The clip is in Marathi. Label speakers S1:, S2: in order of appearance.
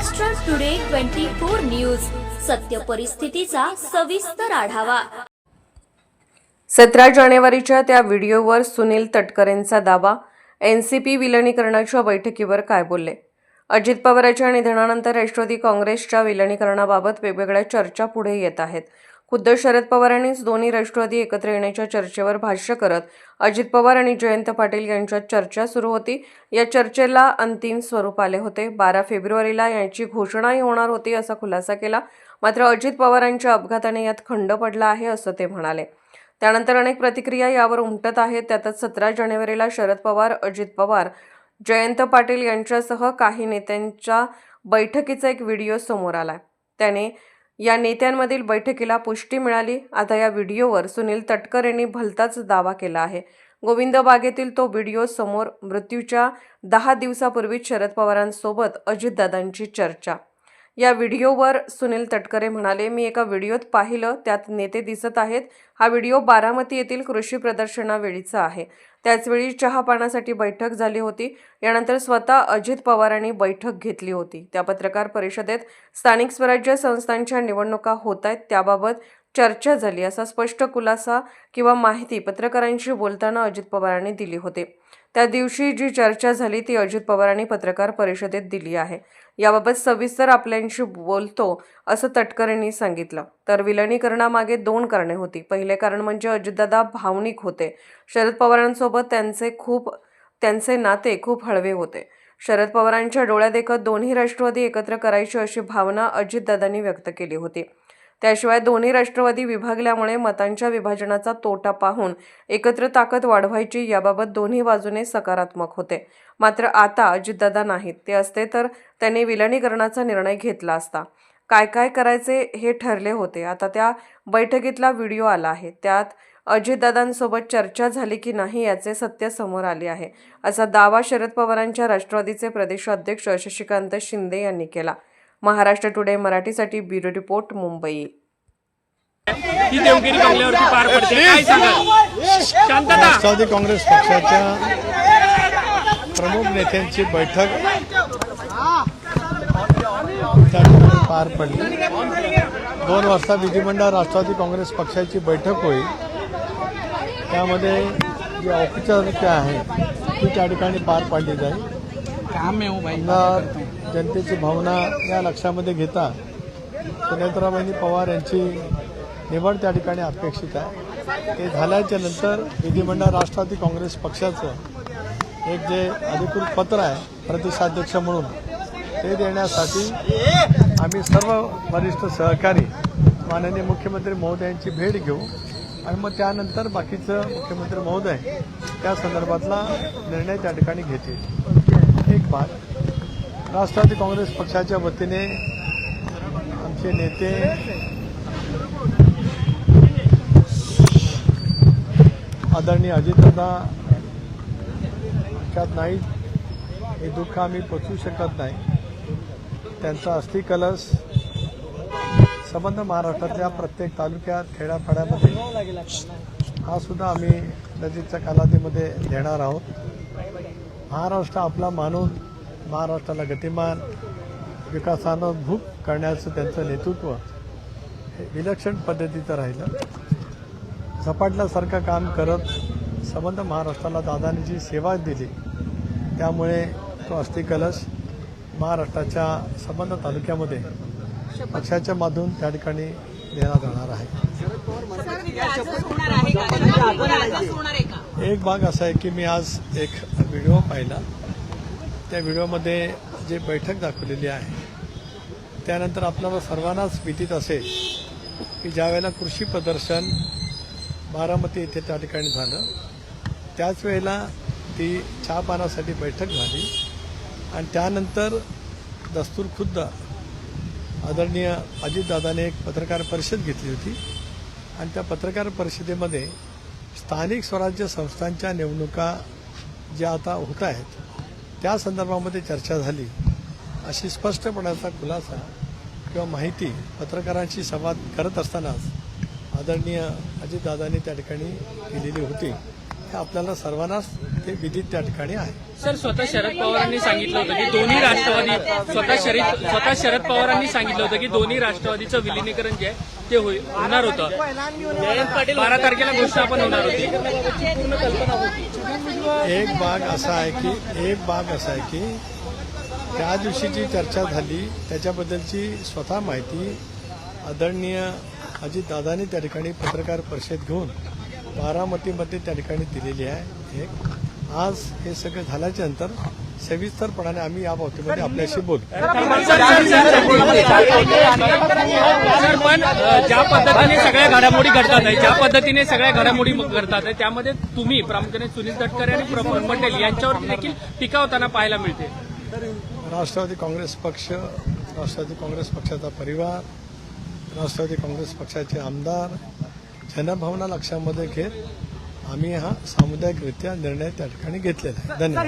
S1: महाराष्ट्र टुडे 24 न्यूज, सत्य परिस्थितीचा सविस्तर आढावा।
S2: 17 जानेवारीच्या त्या व्हिडिओवर सुनील तटकरेंचा दावा, एनसीपी विलिनीकरणाच्या बैठकीवर काय बोलले? अजित पवारांच्या निधनानंतर राष्ट्रवादी काँग्रेसच्या विलिनीकरणाबाबत वेगवेगळ्या चर्चा पुढे येत आहेत। खुद्द शरद पवारांनीच दोन्ही राष्ट्रवादी एकत्र येण्याच्या चर्चेवर भाष्य करत अजित पवार आणि जयंत पाटील यांच्यात चर्चा सुरू होती। या चर्चेला अंतिम स्वरूप आले होते। 12 फेब्रुवारीला याची घोषणाही होणार होती असा खुलासा केला। मात्र अजित पवारांच्या अपघाताने यात खंड पडला आहे असं ते म्हणाले। त्यानंतर अनेक प्रतिक्रिया यावर उमटत आहेत। त्यातच 17 जानेवारीला शरद पवार, अजित पवार, जयंत पाटील यांच्यासह काही नेत्यांच्या बैठकीचा एक व्हिडिओ समोर आला। त्याने या नेत्यांमधील बैठकीला पुष्टी मिळाली। आता या व्हिडिओवर सुनील तटकर यांनी भलताच दावा केला आहे। गोविंद बागेतील तो व्हिडिओ समोर, मृत्यूच्या 10 दिवसापूर्वीच शरद पवारांसोबत अजितदादांची चर्चा। या व्हिडिओवर सुनील तटकरे म्हणाले, मी एका व्हिडिओत पाहिलं, त्यात नेते दिसत आहेत। हा व्हिडिओ बारामती येथील कृषी प्रदर्शनावेळीचा आहे। त्याचवेळी चहापानासाठी बैठक झाली होती। यानंतर स्वतः अजित पवारांनी बैठक घेतली होती। त्या पत्रकार परिषदेत स्थानिक स्वराज्य संस्थांच्या निवडणुका होत आहेत त्याबाबत चर्चा झाली असा स्पष्ट खुलासा किंवा माहिती पत्रकारांशी बोलताना अजित पवारांनी दिली होती। त्या दिवशी जी चर्चा झाली ती अजित पवारांनी पत्रकार परिषदेत दिली आहे। याबाबत सविस्तर आपल्याशी बोलतो असं तटकर यांनी सांगितलं। तर विलिनीकरणामागे 2 कारणे होती। पहिले कारण म्हणजे अजितदादा भावनिक होते। शरद पवारांसोबत त्यांचे नाते खूप हळवे होते। शरद पवारांच्या डोळ्यादेखत दोन्ही राष्ट्रवादी एकत्र करायची अशी भावना अजितदादांनी व्यक्त केली होती। त्याशिवाय दोन्ही राष्ट्रवादी विभागल्यामुळे मतांच्या विभाजनाचा तोटा पाहून एकत्र ताकद वाढवायची याबाबत दोन्ही बाजूने सकारात्मक होते। मात्र आता अजितदादा नाहीत। ते असते तर त्यांनी विलिनीकरणाचा निर्णय घेतला असता। काय काय करायचे हे ठरले होते। आता त्या बैठकीतला व्हिडिओ आला आहे। त्यात अजितदादांसोबत चर्चा झाली की नाही याचे सत्य समोर आले आहे, असा दावा शरद पवारांच्या राष्ट्रवादीचे प्रदेशाध्यक्ष शशिकांत शिंदे यांनी केला। महाराष्ट्र टुडे मराठीसाठी ब्युरो रिपोर्ट, मुंबई।
S3: ही देवगिरी बंगल्यावरती पार पडते, काय सांगाल? शांतता।
S4: राष्ट्रवादी काँग्रेस पक्षाच्या प्रमुख नेत्यांची बैठक त्या ठिकाणी पार पडली। 2 वाजता विधिमंडळ राष्ट्रवादी काँग्रेस पक्षाची बैठक होईल। त्यामध्ये जी औपचारिकता आहे ती त्या ठिकाणी पार पाडली जाईल। जनतेची भावना या लक्षामध्ये घेता सुनेत्राबाई पवार यांची निवड त्या ठिकाणी अपेक्षित आहे। ते झाल्याच्या नंतर विधिमंडळ राष्ट्रवादी काँग्रेस पक्षाचं एक जे अधिकृत पत्र आहे प्रदेशाध्यक्ष म्हणून ते देण्यासाठी आम्ही सर्व वरिष्ठ सहकारी माननीय मुख्यमंत्री महोदयांची भेट घेऊ आणि मग त्यानंतर बाकीचं मुख्यमंत्री महोदय त्या संदर्भातला निर्णय त्या ठिकाणी घेतील। एक भाग राष्ट्रवादी काँग्रेस पक्षाच्या वतीने आमचे नेते आदरणीय अजितदादा त्यात नाही, हे दुःख आम्ही पचवू शकत नाही। त्यांचा अस्थिकलश संबंध महाराष्ट्रातल्या प्रत्येक तालुक्यात, खेड्यापाड्यामध्ये हा सुद्धा आम्ही नजीकच्या कालावधीमध्ये देणार आहोत। महाराष्ट्र आपला मानून महाराष्ट्राला गतिमान विकासानं भूक करण्याचं त्यांचं नेतृत्व हे विलक्षण पद्धतीचं राहिलं। झपाटल्यासारखं काम करत संबंध महाराष्ट्राला दादांनी जी सेवा दिली त्यामुळे तो अस्थिकलश महाराष्ट्राच्या संबंध तालुक्यामध्ये पक्षाच्या माध्यमातून त्या ठिकाणी देण्यात येणार आहे। एक भाग असा आहे की मी आज एक व्हिडिओ पाहिला। त्या व्हिडिओमध्ये जे बैठक दाखवलेली आहे त्यानंतर आपल्याला सर्वांनाच भीतीत असेल की ज्यावेळेला कृषी प्रदर्शन बारामती येथे त्या ठिकाणी झालं त्याच वेळेला ती चहापानासाठी बैठक झाली आणि त्यानंतर दस्तूरखुद्द आदरणीय अजितदादाने एक पत्रकार परिषद घेतली होती आणि त्या पत्रकार परिषदेमध्ये स्थानिक स्वराज्य संस्थांच्या निवडणुका ज्या आता होत आहेत त्या संदर्भामध्ये चर्चा झाली अशी स्पष्टपणाचा खुलासा किंवा माहिती पत्रकारांशी संवाद करत असतानाच आदरणीय अजितदादांनी त्या ठिकाणी केलेली होती। हे आपल्याला सर्वांनाच ते विदित त्या ठिकाणी आहे.
S3: सर, स्वतः शरद पवारांनी सांगितलं होतं की दोन्ही राष्ट्रवादी स्वतः शरद पवारांनी सांगितलं होतं की दोन्ही राष्ट्रवादीचं विलिनीकरण जे आहे ते होणार होतं. 12 तारखेला घोषणा पण होणार होती. पूर्ण कल्पना होती.
S4: एक भाग असा आहे की त्या दिवशी जी चर्चा झाली त्याच्याबद्दलची स्वतः माहिती आदरणीय अजितदादांनी त्या ठिकाणी पत्रकार परिषद घेऊन बारामतीमध्ये त्या ठिकाणी दिलेली आहे. आज हे सगळं झाल्याच्या नंतर सविस्तरपणाने आम्ही या बाबतीमध्ये आपल्याशी बोलू.
S3: सर, पण ज्या पद्धतीने सगळ्या घडामोडी घडतात आहे, ज्या पद्धतीने सगळ्या घडामोडी घडतात आहे, त्यामध्ये तुम्ही प्रामुख्याने सुनील तटकरे आणि प्रफुल्ल पटेल यांच्यावरती देखील टीका होताना पाहायला मिळते.
S4: राष्ट्रवादी काँग्रेस पक्ष, राष्ट्रवादी काँग्रेस पक्षाचा परिवार, राष्ट्रवादी काँग्रेस पक्षाचे आमदार जनभावना लक्षामध्ये घेत आम्ही हा सामुदायिकरित्या निर्णय त्या ठिकाणी घेतलेला आहे. धन्यवाद.